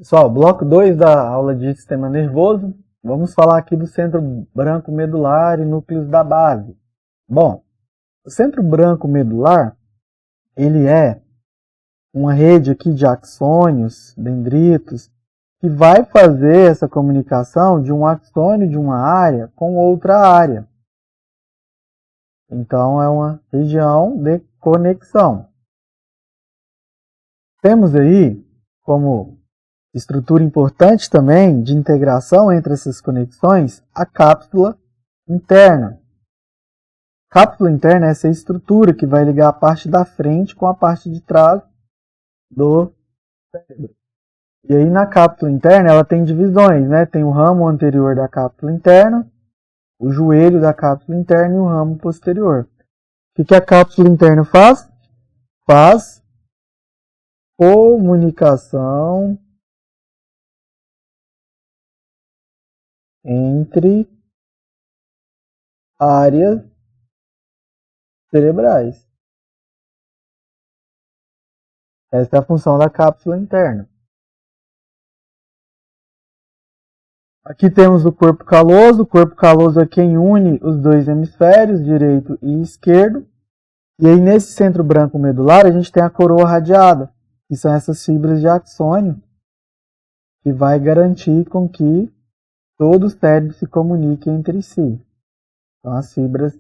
Pessoal, bloco 2 da aula de sistema nervoso. Vamos falar aqui do centro branco medular e núcleos da base. Bom, o centro branco medular, ele é uma rede aqui de axônios, dendritos, que vai fazer essa comunicação de um axônio de uma área com outra área. Então, é uma região de conexão. Temos aí, como estrutura importante também de integração entre essas conexões, a cápsula interna. Cápsula interna é essa estrutura que vai ligar a parte da frente com a parte de trás do cérebro. E aí na cápsula interna ela tem divisões, né? Tem o ramo anterior da cápsula interna, o joelho da cápsula interna e o ramo posterior. O que a cápsula interna faz? Faz comunicação entre áreas cerebrais. Essa é a função da cápsula interna. Aqui temos o corpo caloso. O corpo caloso é quem une os dois hemisférios, direito e esquerdo. E aí nesse centro branco medular a gente tem a coroa radiada, que são essas fibras de axônio, que vai garantir com que todo o cérebro se comunique entre si. São as fibras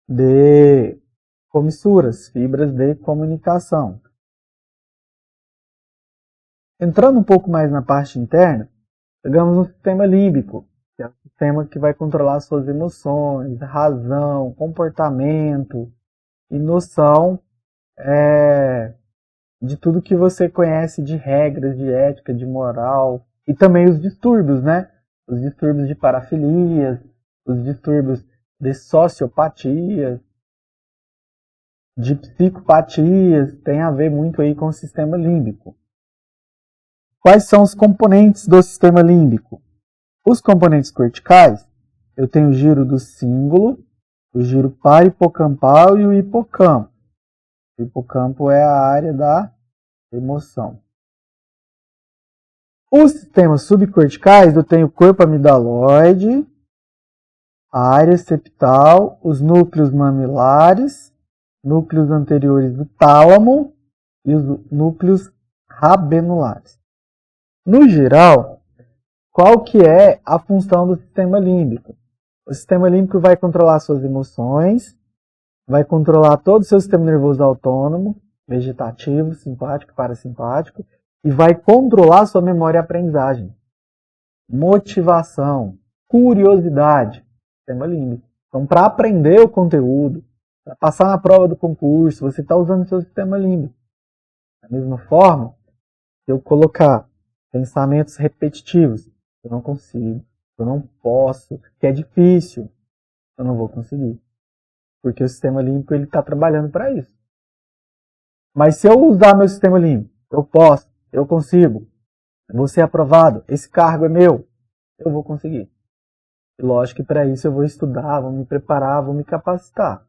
de comissuras, fibras de comunicação. Entrando um pouco mais na parte interna, chegamos no sistema límbico, que é o sistema que vai controlar suas emoções, razão, comportamento e noção de tudo que você conhece de regras, de ética, de moral, e também os distúrbios, né? Os distúrbios de parafilias, os distúrbios de sociopatias, de psicopatias, tem a ver muito aí com o sistema límbico. Quais são os componentes do sistema límbico? Os componentes corticais, eu tenho o giro do cíngulo, o giro parahipocampal e o hipocampo. O hipocampo é a área da emoção. Os sistemas subcorticais, eu tenho o corpo amidaloide, a área septal, os núcleos mamilares, núcleos anteriores do tálamo e os núcleos rabenulares. No geral, qual que é a função do sistema límbico? O sistema límbico vai controlar suas emoções, vai controlar todo o seu sistema nervoso autônomo, vegetativo, simpático, parasimpático, e vai controlar sua memória e aprendizagem, motivação, curiosidade, sistema límbico. Então, para aprender o conteúdo, para passar na prova do concurso, você está usando o seu sistema límbico. Da mesma forma, se eu colocar pensamentos repetitivos, eu não consigo, eu não posso, que é difícil, eu não vou conseguir. Porque o sistema límbico está trabalhando para isso. Mas se eu usar meu sistema límbico, eu posso, eu consigo, vou ser aprovado, esse cargo é meu, eu vou conseguir. E lógico que para isso eu vou estudar, vou me preparar, vou me capacitar.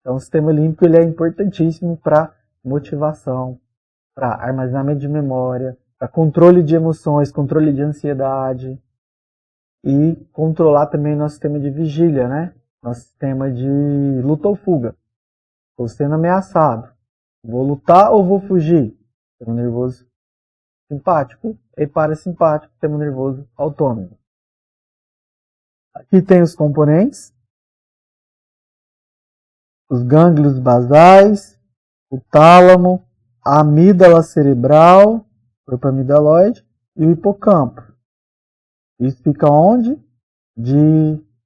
Então o sistema límbico ele é importantíssimo para motivação, para armazenamento de memória, para controle de emoções, controle de ansiedade e controlar também nosso sistema de vigília, né? Nosso sistema de luta ou fuga. Estou sendo ameaçado. Vou lutar ou vou fugir? Sistema nervoso simpático e parasimpático, sistema nervoso autônomo. Aqui tem os componentes, os gânglios basais, o tálamo, a amígdala cerebral, corpo amidaloide e o hipocampo. Isso fica onde? Diencéfalo.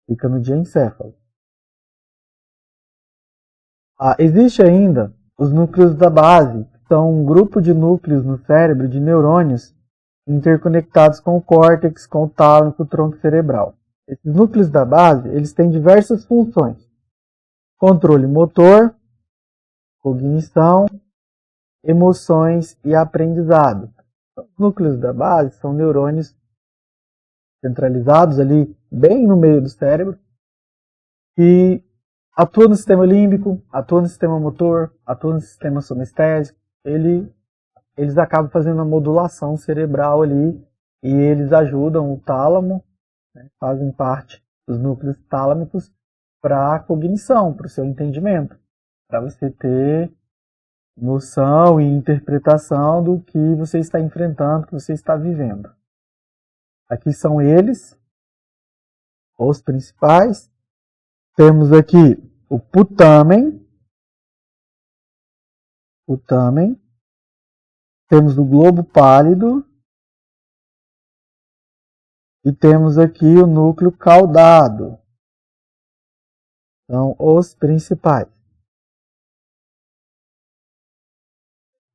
Fica no diencéfalo. Existe ainda os núcleos da base, que são um grupo de núcleos no cérebro de neurônios interconectados com o córtex, com o tálamo e com o tronco cerebral. Esses núcleos da base, eles têm diversas funções. Controle motor, cognição, emoções e aprendizado. Os núcleos da base são neurônios centralizados ali, bem no meio do cérebro, que atuam no sistema límbico, atuam no sistema motor, atuam no sistema sonestésico, eles acabam fazendo a modulação cerebral ali e eles ajudam o tálamo, né, fazem parte dos núcleos tálamicos para a cognição, para o seu entendimento, para você ter noção e interpretação do que você está enfrentando, que você está vivendo. Aqui são eles, os principais. Temos aqui o putamen. Temos o globo pálido. E temos aqui o núcleo caudado. São os principais.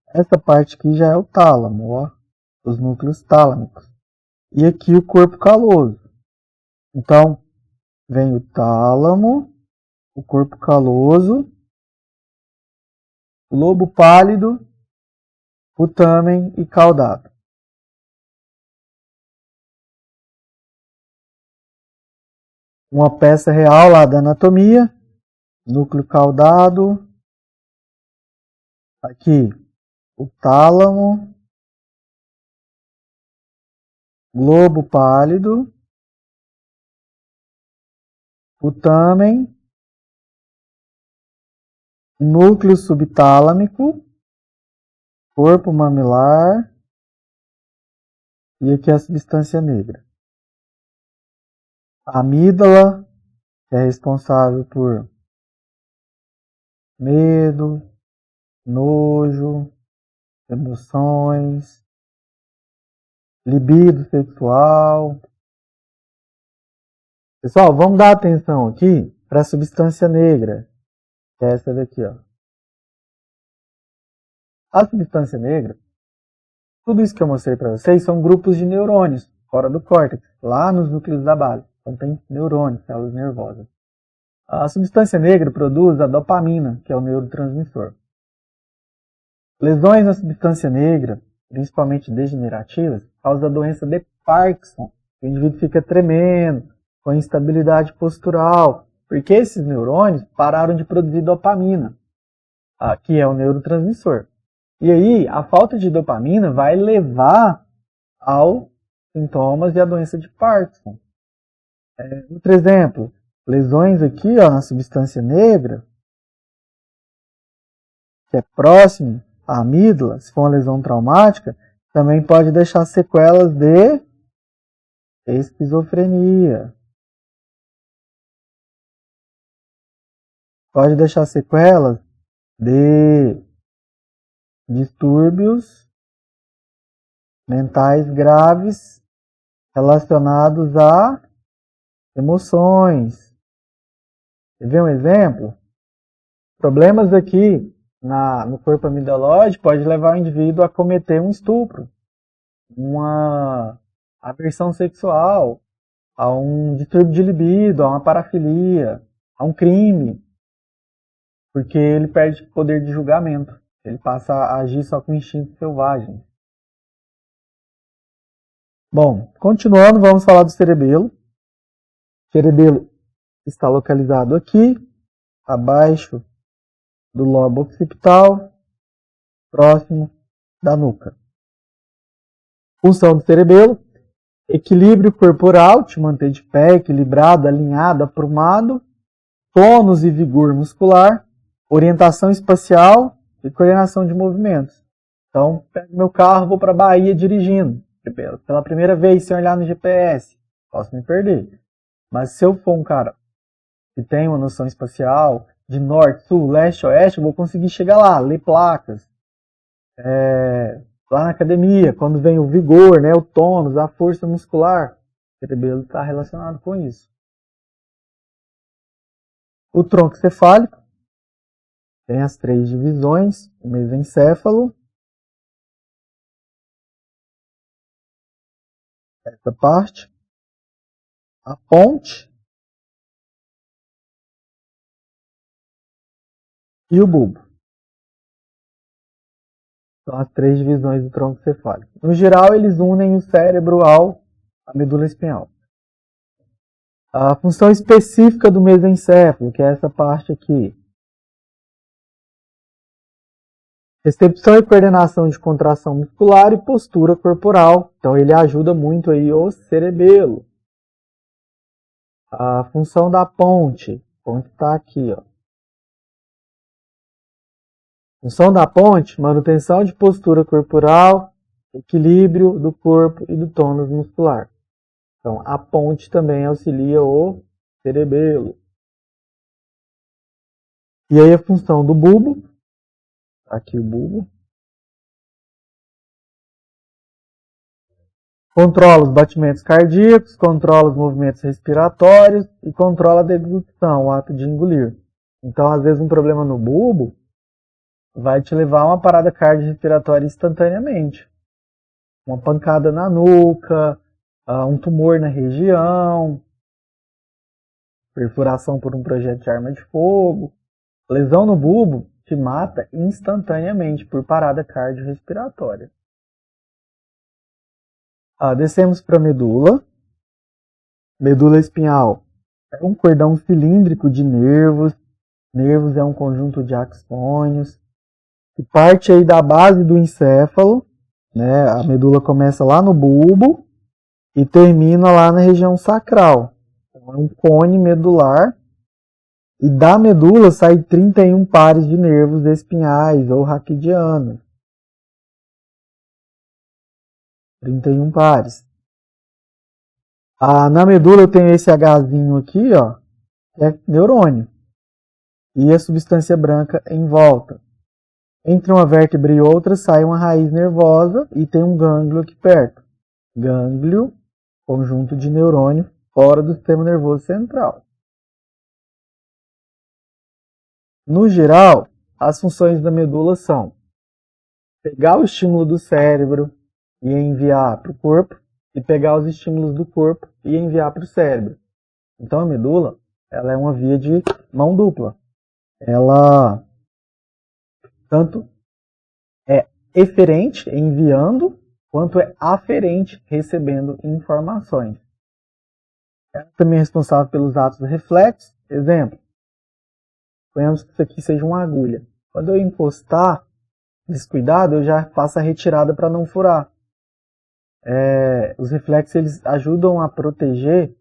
Essa parte aqui já é o tálamo, ó, os núcleos tálamicos. E aqui o corpo caloso. Então, vem o tálamo, o corpo caloso, o lobo pálido, putamen e caudado. Uma peça real lá da anatomia, núcleo caudado, aqui o tálamo, globo pálido, putamen, núcleo subtálamico, corpo mamilar e aqui a substância negra. A amígdala, que é responsável por medo, nojo, emoções, libido sexual. Pessoal, vamos dar atenção aqui para a substância negra, que é essa daqui, ó. A substância negra, tudo isso que eu mostrei para vocês são grupos de neurônios fora do córtex, lá nos núcleos da base. Então tem neurônios, células nervosas. A substância negra produz a dopamina, que é o neurotransmissor. Lesões na substância negra, principalmente degenerativas, causam a doença de Parkinson. O indivíduo fica tremendo, com instabilidade postural, porque esses neurônios pararam de produzir dopamina, que é o neurotransmissor. E aí, a falta de dopamina vai levar aos sintomas e à doença de Parkinson. Outro exemplo, lesões aqui ó, na substância negra, que é próximo à amígdala, se for uma lesão traumática, também pode deixar sequelas de esquizofrenia. Pode deixar sequelas de distúrbios mentais graves relacionados a emoções. Quer ver um exemplo? Problemas aqui no corpo amidalóide pode levar o indivíduo a cometer um estupro, uma aversão sexual, a um distúrbio de libido, a uma parafilia, a um crime, porque ele perde poder de julgamento. Ele passa a agir só com instinto selvagem. Bom, continuando, vamos falar do cerebelo. O cerebelo está localizado aqui, abaixo do lobo occipital, próximo da nuca. Função do cerebelo: equilíbrio corporal, te manter de pé, equilibrado, alinhado, aprumado, tônus e vigor muscular, orientação espacial e coordenação de movimentos. Então, pego meu carro, vou para a Bahia dirigindo. Pela primeira vez, sem olhar no GPS, posso me perder. Mas se eu for um cara que tem uma noção espacial, de norte, sul, leste, oeste, eu vou conseguir chegar lá, ler placas. Lá na academia, quando vem o vigor, né, o tônus, a força muscular, o cerebelo está relacionado com isso. O tronco cefálico tem as 3 divisões, o mesencéfalo, essa parte, a ponte e o bulbo. São as 3 divisões do tronco cefálico. No geral, eles unem o cérebro à medula espinhal. A função específica do mesencéfalo, que é essa parte aqui, Recepção e coordenação de contração muscular e postura corporal. Então ele ajuda muito aí o cerebelo. A função da ponte. A ponte está aqui, ó. Função da ponte, manutenção de postura corporal, equilíbrio do corpo e do tônus muscular. Então a ponte também auxilia o cerebelo. E aí a função do bulbo. Aqui o bulbo. Controla os batimentos cardíacos, controla os movimentos respiratórios e controla a deglutição, o ato de engolir. Então, às vezes, um problema no bulbo vai te levar a uma parada cardiorrespiratória instantaneamente. Uma pancada na nuca, um tumor na região, perfuração por um projétil de arma de fogo. Lesão no bulbo te mata instantaneamente por parada cardiorrespiratória. Descemos para a medula. Medula espinhal é um cordão cilíndrico de nervos. Nervos é um conjunto de axônios que parte aí da base do encéfalo, né? A medula começa lá no bulbo e termina lá na região sacral. Então, é um cone medular. E da medula sai 31 pares de nervos espinhais ou raquidianos. 31 pares. Na medula eu tenho esse Hzinho aqui, ó, que é neurônio. E a substância branca em volta. Entre uma vértebra e outra sai uma raiz nervosa e tem um gânglio aqui perto. Gânglio, conjunto de neurônio fora do sistema nervoso central. No geral, as funções da medula são pegar o estímulo do cérebro e enviar para o corpo, e pegar os estímulos do corpo e enviar para o cérebro. Então a medula, ela é uma via de mão dupla. Ela tanto é eferente, enviando, quanto é aferente, recebendo informações. Ela também é responsável pelos atos reflexos. Exemplo, suponhamos que isso aqui seja uma agulha. Quando eu encostar, descuidado, eu já faço a retirada para não furar. Os reflexos eles ajudam a proteger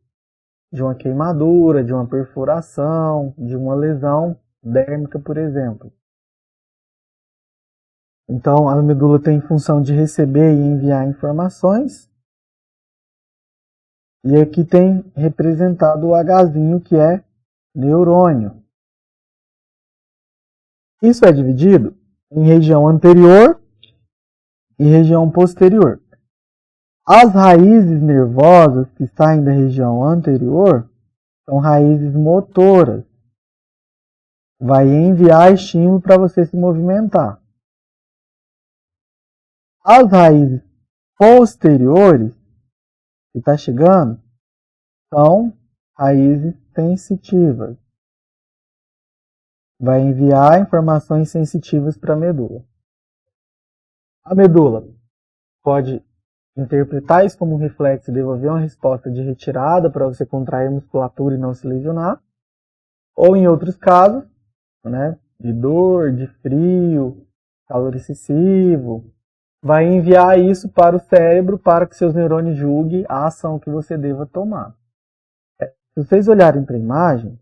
de uma queimadura, de uma perfuração, de uma lesão dérmica, por exemplo. Então, a medula tem função de receber e enviar informações. E aqui tem representado o Hzinho, que é neurônio. Isso é dividido em região anterior e região posterior. As raízes nervosas que saem da região anterior são raízes motoras. Vai enviar estímulo para você se movimentar. As raízes posteriores, que está chegando, são raízes sensitivas. Vai enviar informações sensitivas para a medula. A medula pode interpretar isso como um reflexo e devolver uma resposta de retirada para você contrair a musculatura e não se lesionar. Ou em outros casos, né, de dor, de frio, calor excessivo, vai enviar isso para o cérebro para que seus neurônios julguem a ação que você deva tomar. Se vocês olharem para a imagem,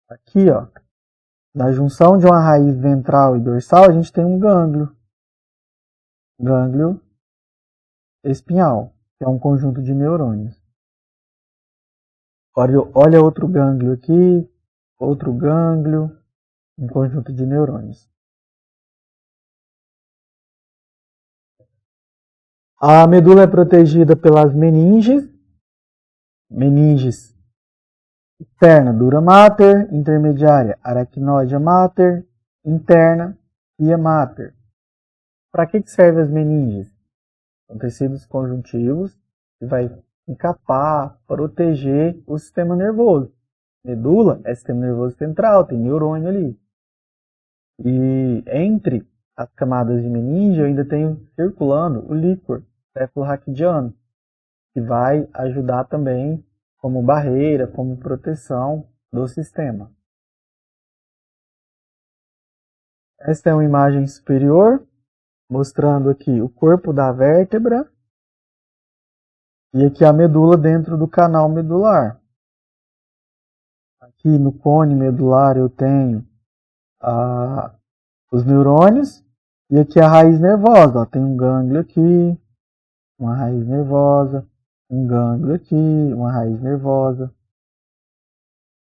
aqui, ó, na junção de uma raiz ventral e dorsal, a gente tem um gânglio. Gânglio espinhal, que é um conjunto de neurônios. Olha outro gânglio aqui, outro gânglio, um conjunto de neurônios. A medula é protegida pelas meninges. Meninges externa, dura mater, intermediária, aracnoidea mater, interna, pia mater. Para que servem as meninges? São tecidos conjuntivos que vai encapar, proteger o sistema nervoso. Medula é sistema nervoso central, tem neurônio ali. E entre as camadas de meninge eu ainda tenho circulando o líquor cefalorraquidiano, que vai ajudar também como barreira, como proteção do sistema. Esta é uma imagem superior mostrando aqui o corpo da vértebra e aqui a medula dentro do canal medular. Aqui no cone medular eu tenho os neurônios e aqui a raiz nervosa. Ó, tem um gânglio aqui, uma raiz nervosa, um gânglio aqui, uma raiz nervosa.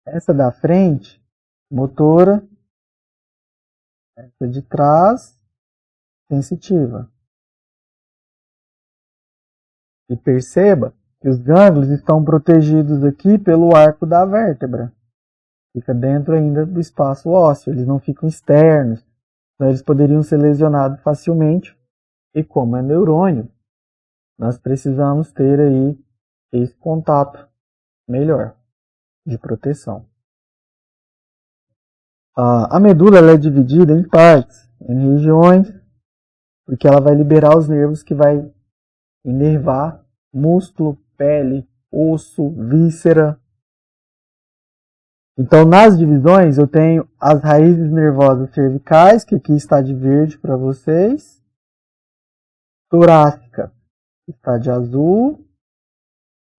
Essa da frente, motora, essa de trás, sensitiva. E perceba que os gânglios estão protegidos aqui pelo arco da vértebra. Fica dentro ainda do espaço ósseo, eles não ficam externos. Então eles poderiam ser lesionados facilmente. E como é neurônio, nós precisamos ter aí esse contato melhor de proteção. A medula ela é dividida em partes, em regiões, porque ela vai liberar os nervos que vai inervar músculo, pele, osso, víscera. Então, nas divisões, eu tenho as raízes nervosas cervicais, que aqui está de verde para vocês. Torácica está de azul.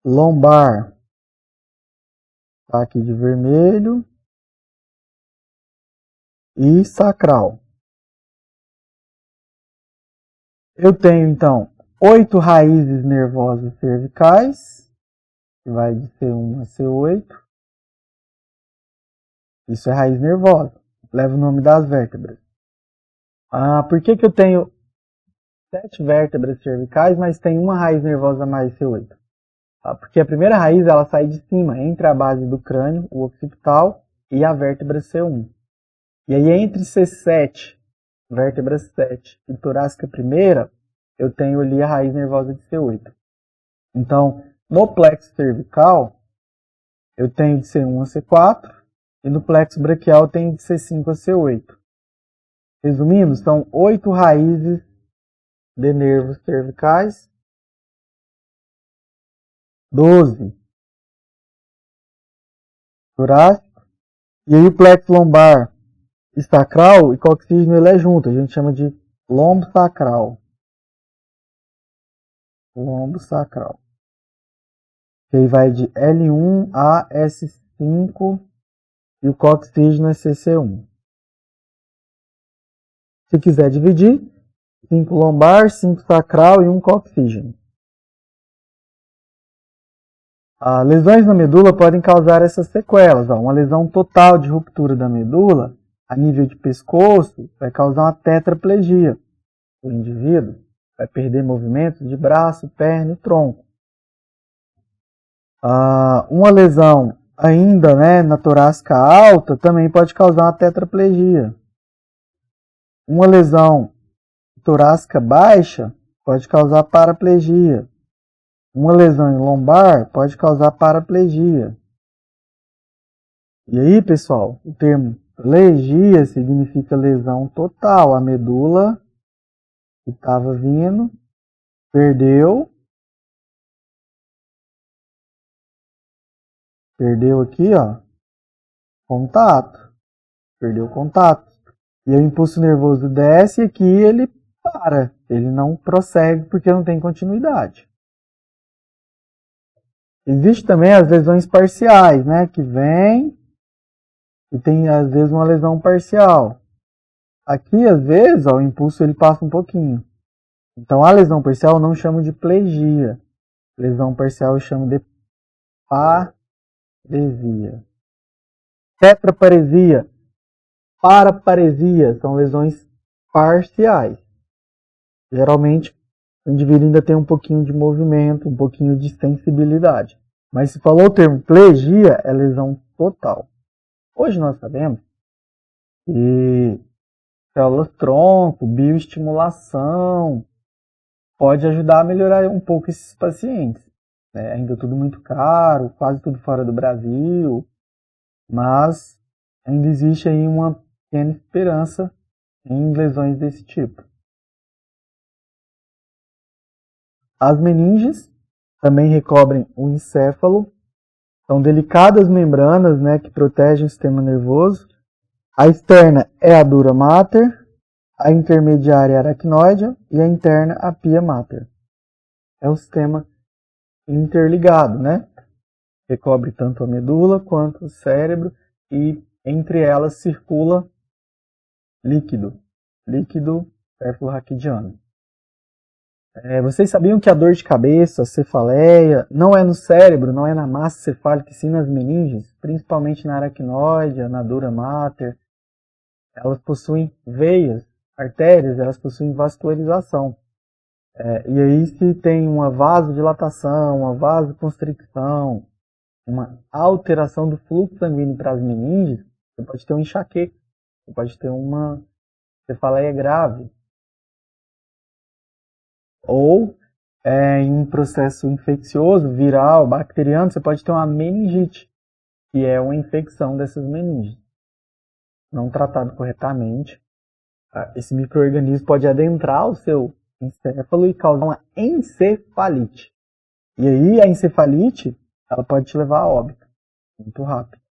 Lombar está aqui de vermelho. E sacral. Eu tenho, então, 8 raízes nervosas cervicais, que vai de C1 a C8. Isso é raiz nervosa, leva o nome das vértebras. Por que eu tenho 7 vértebras cervicais, mas tem uma raiz nervosa a mais C8? Porque a primeira raiz ela sai de cima, entre a base do crânio, o occipital, e a vértebra C1. E aí entre C7, vértebra 7 e torácica primeira, eu tenho ali a raiz nervosa de C8. Então, no plexo cervical, eu tenho de C1 a C4, e no plexo braquial eu tenho de C5 a C8. Resumindo, são 8 raízes de nervos cervicais, 12 torácico, e aí o plexo lombar e sacral e coxígeno ele é junto, a gente chama de lombo sacral. Lombo sacral. Que aí vai de L1 a S5 e o coxígeno é CC1. Se quiser dividir, 5 lombar, 5 sacral e 1 coxígeno. Lesões na medula podem causar essas sequelas. Uma lesão total de ruptura da medula, a nível de pescoço, vai causar uma tetraplegia. O indivíduo vai perder movimentos de braço, perna e tronco. Uma lesão ainda na torácica alta também pode causar uma tetraplegia. Uma lesão torácica baixa pode causar paraplegia. Uma lesão em lombar pode causar paraplegia. E aí, pessoal, o termo plegia significa lesão total. A medula que estava vindo perdeu aqui, ó, contato. Perdeu contato. E o impulso nervoso desce e aqui ele para. Ele não prossegue porque não tem continuidade. Existe também as lesões parciais, que vem e tem às vezes uma lesão parcial. Aqui, às vezes, o impulso ele passa um pouquinho. Então, a lesão parcial eu não chamo de plegia. Lesão parcial eu chamo de paresia. Tetraparesia, paraparesia são lesões parciais. Geralmente, o indivíduo ainda tem um pouquinho de movimento, um pouquinho de sensibilidade. Mas se falou o termo plegia, é lesão total. Hoje nós sabemos que células-tronco, bioestimulação, pode ajudar a melhorar um pouco esses pacientes. Ainda tudo muito caro, quase tudo fora do Brasil, mas ainda existe aí uma pequena esperança em lesões desse tipo. As meninges também recobrem o encéfalo. São delicadas membranas que protegem o sistema nervoso. A externa é a dura mater, a intermediária aracnoide e a interna a pia mater. É um sistema interligado, né? Recobre tanto a medula quanto o cérebro e entre elas circula líquido cefalorraquidiano. Vocês sabiam que a dor de cabeça, a cefaleia, não é no cérebro, não é na massa cefálica, e sim nas meninges, principalmente na aracnoide, na dura mater. Elas possuem veias, artérias, elas possuem vascularização. E aí se tem uma vasodilatação, uma vasoconstricção, uma alteração do fluxo sanguíneo para as meninges, você pode ter um enxaqueca, você pode ter uma cefaleia grave. Ou em um processo infeccioso, viral, bacteriano, você pode ter uma meningite, que é uma infecção dessas meninges. Não tratado corretamente, esse micro-organismo pode adentrar o seu encéfalo e causar uma encefalite. E aí a encefalite, ela pode te levar a óbito, muito rápido.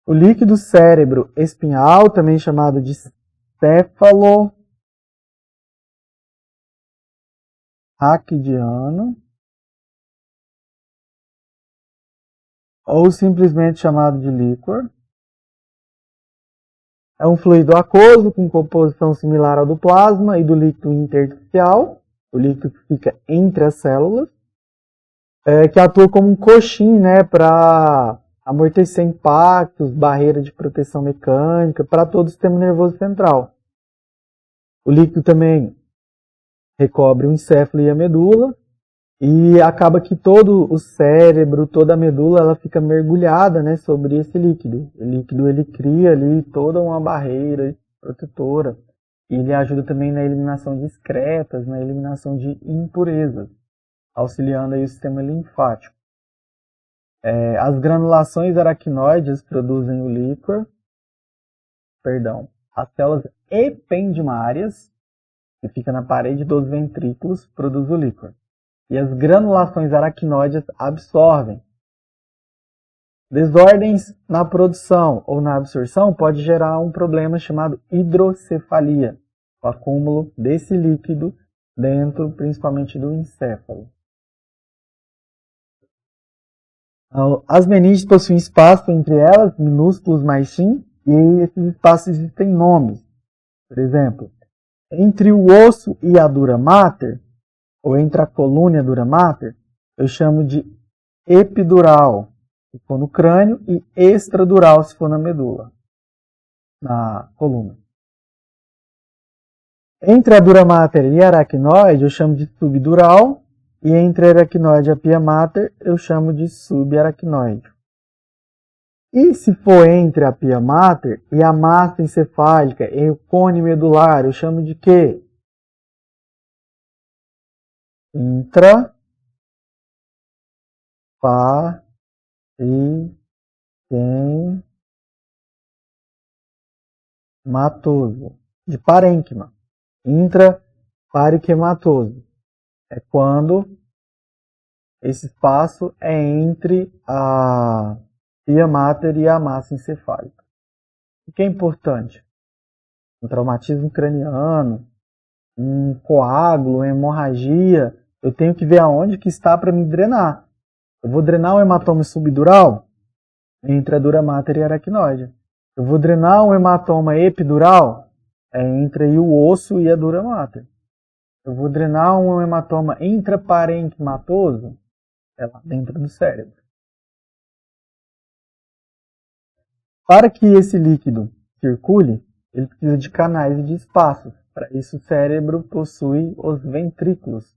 O líquido cérebro espinhal, também chamado de cefalorraquidiano, ou simplesmente chamado de líquor, é um fluido aquoso com composição similar ao do plasma e do líquido intersticial, o líquido que fica entre as células, que atua como um coxim, né, para amortecer impactos, barreira de proteção mecânica, para todo o sistema nervoso central. O líquido também recobre o encéfalo e a medula, e acaba que todo o cérebro, toda a medula, ela fica mergulhada, né, sobre esse líquido. O líquido ele cria ali toda uma barreira protetora. E ele ajuda também na eliminação de excretas, na eliminação de impurezas, auxiliando aí o sistema linfático. As granulações aracnoides produzem o líquor, as células ependimárias, que fica na parede dos ventrículos, produzem o líquor. E as granulações aracnoides absorvem. Desordens na produção ou na absorção pode gerar um problema chamado hidrocefalia, o acúmulo desse líquido dentro, principalmente do encéfalo. As meninges possuem espaço entre elas, minúsculos mas sim, e esses espaços existem nomes. Por exemplo, entre o osso e a dura mater, ou entre a coluna e a dura mater, eu chamo de epidural, se for no crânio, e extradural, se for na medula, na coluna. Entre a dura mater e a aracnoide, eu chamo de subdural, e entre a aracnoide e a pia mater, eu chamo de subaracnoide. E se for entre a pia mater e a massa encefálica e o cone medular, eu chamo de quê? Intraparenquimatoso, de parênquima. Intraparenquimatoso é quando esse espaço é entre a pia mater e a massa encefálica. O que é importante? Um traumatismo craniano, um coágulo, uma hemorragia, eu tenho que ver aonde que está para me drenar. Eu vou drenar um hematoma subdural entre a dura mater e a aracnoide. Eu vou drenar um hematoma epidural entre o osso e a dura mater. Eu vou drenar um hematoma intraparenquimatoso lá dentro do cérebro. Para que esse líquido circule, ele precisa de canais e de espaços. Para isso, o cérebro possui os ventrículos.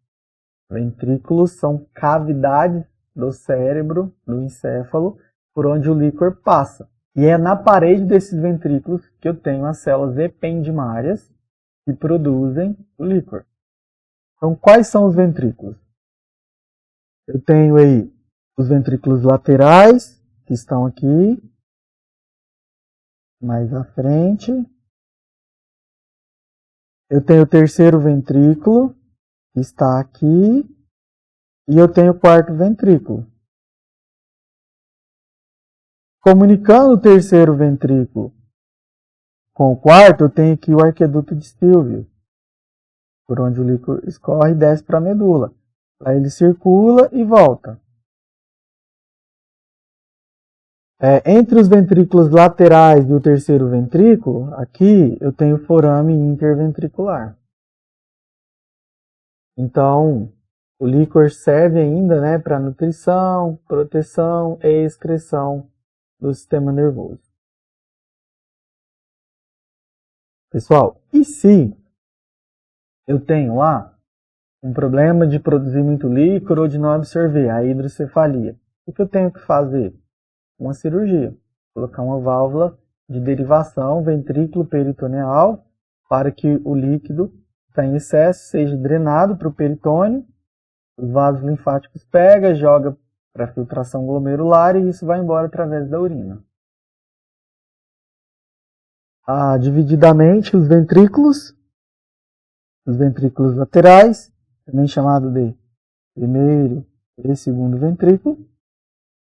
Ventrículos são cavidades do cérebro, do encéfalo, por onde o líquor passa. E é na parede desses ventrículos que eu tenho as células ependimárias que produzem o líquor. Então, quais são os ventrículos? Eu tenho aí os ventrículos laterais, que estão aqui, mais à frente. Eu tenho o terceiro ventrículo, que está aqui, e eu tenho o quarto ventrículo. Comunicando o terceiro ventrículo com o quarto, eu tenho aqui o arqueduto de Stilvio, por onde o líquor escorre e desce para a medula. Aí ele circula e volta. Entre os ventrículos laterais e o terceiro ventrículo, aqui eu tenho o forame interventricular. Então, o líquor serve ainda, né, para nutrição, proteção e excreção do sistema nervoso. Pessoal, e se eu tenho lá um problema de produzir muito líquor ou de não absorver, a hidrocefalia? O que eu tenho que fazer? Uma cirurgia. Colocar uma válvula de derivação ventrículo-peritoneal para que o líquido que está em excesso seja drenado para o peritônio, os vasos linfáticos pegam, joga para a filtração glomerular e isso vai embora através da urina. Divididamente, os ventrículos laterais, também chamado de primeiro e segundo ventrículo,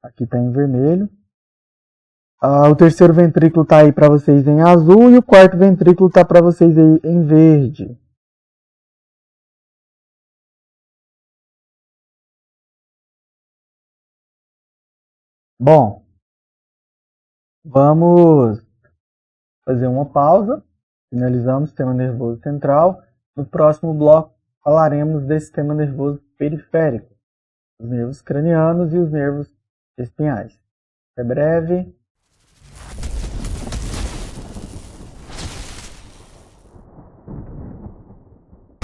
aqui está em vermelho. O terceiro ventrículo está aí para vocês em azul e o quarto ventrículo está para vocês aí em verde. Bom, vamos fazer uma pausa. Finalizamos o sistema nervoso central. No próximo bloco falaremos desse sistema nervoso periférico, os nervos cranianos e os nervos espinhais. Até breve.